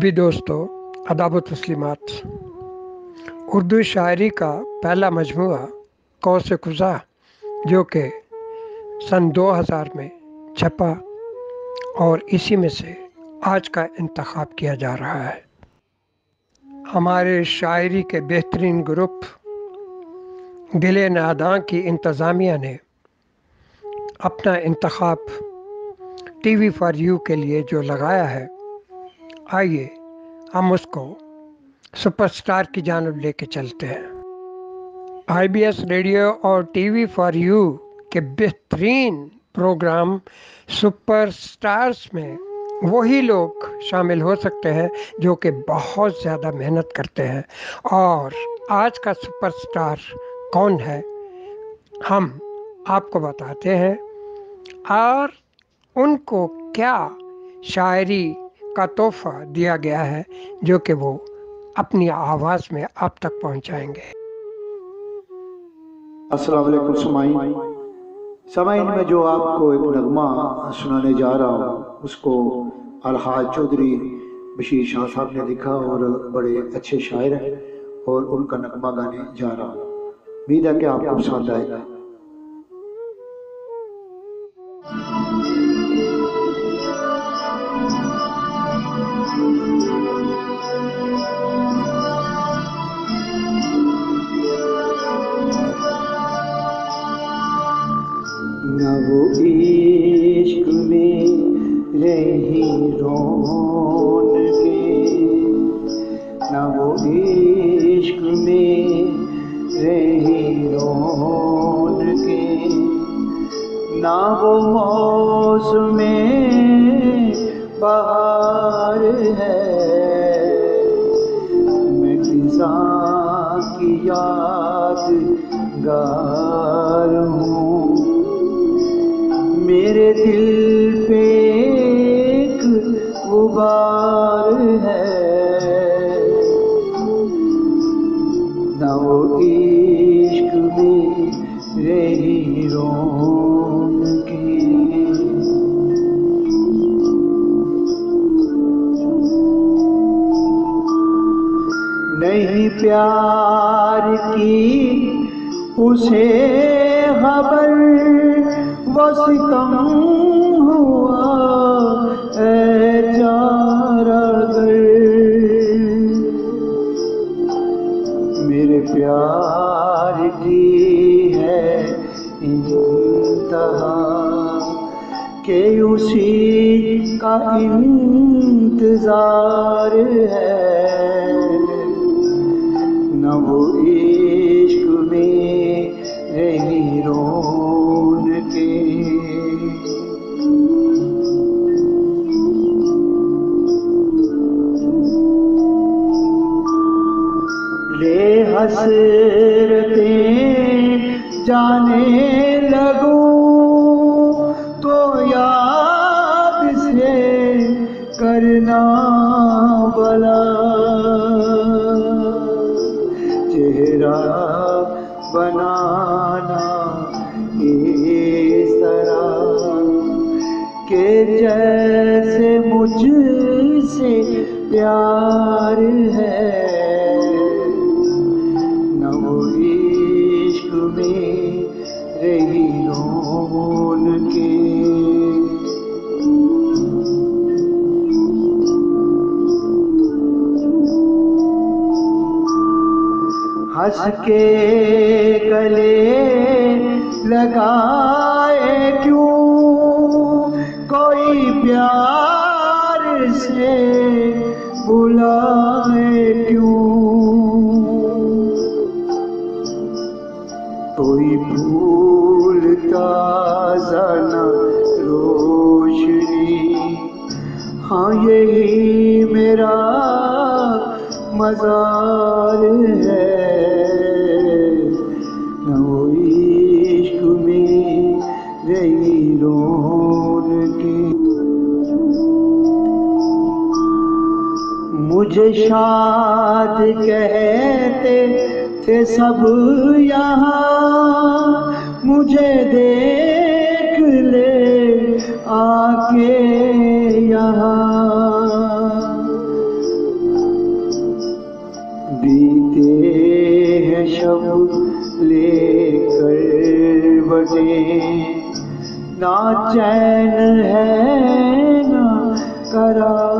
सभी दोस्तों, आदाब व तस्लीमात। उर्दू शायरी का पहला मजमूआ कौस-ए-क़ुज़ा जो कि सन 2000 में छपा और इसी में से आज का इंतखाब किया जा रहा है। हमारे शायरी के बेहतरीन ग्रुप दिल नादां की इंतज़ामिया ने अपना इंतखाब टीवी फॉर यू के लिए जो लगाया है, आइए हम उसको सुपरस्टार की जानिब लेके चलते हैं। IBS रेडियो और टीवी फॉर यू के बेहतरीन प्रोग्राम सुपरस्टार्स में वही लोग शामिल हो सकते हैं जो कि बहुत ज़्यादा मेहनत करते हैं। और आज का सुपरस्टार कौन है, हम आपको बताते हैं और उनको क्या शायरी का तोहफ़ा दिया गया है जो कि वो अपनी आवाज़ में आप तक पहुंचाएंगे। अस्सलाम वालेकुम समाइन में जो आपको एक नगमा सुनाने जा रहा हूँ उसको अलहाज चौधरी बशीर शाह साहब ने लिखा और बड़े अच्छे शायर हैं और उनका नगमा गाने जा रहा हूँ। उम्मीद है कि आपको पसंद आएगा। न वो इश्क में रही रोन के, न वो इश्क में रही रोन के, न वो मौसम बहार है। मैं खिज़ा की यादगार हूँ, मेरे दिल पे एक गुबार है। न वो इश्क में रही रोन की, नहीं प्यार की उसे खबर, वो सितम हुआ चारागर। मेरे प्यार की है इंतहा के उसी का इंतजार है। न वो इश्क में रही रोन के, ले हसरतें जाने लगूं तो याद से करना भला, चेहरा बनाना इस तरह के जैसे मुझसे प्यार है। न वो इश्क में रही रोन के, हंस के गले लगाए क्यों कोई प्यार से बुलाए क्यों, कोई भूलता जाना रोशनी। हाँ यही मेरा मज़ार है। न वो इश्क में रही रोन की, मुझे शाद कहते थे सब यहाँ, मुझे देख ले आके यहाँ। शब लेकर बटे, ना चैन है ना करार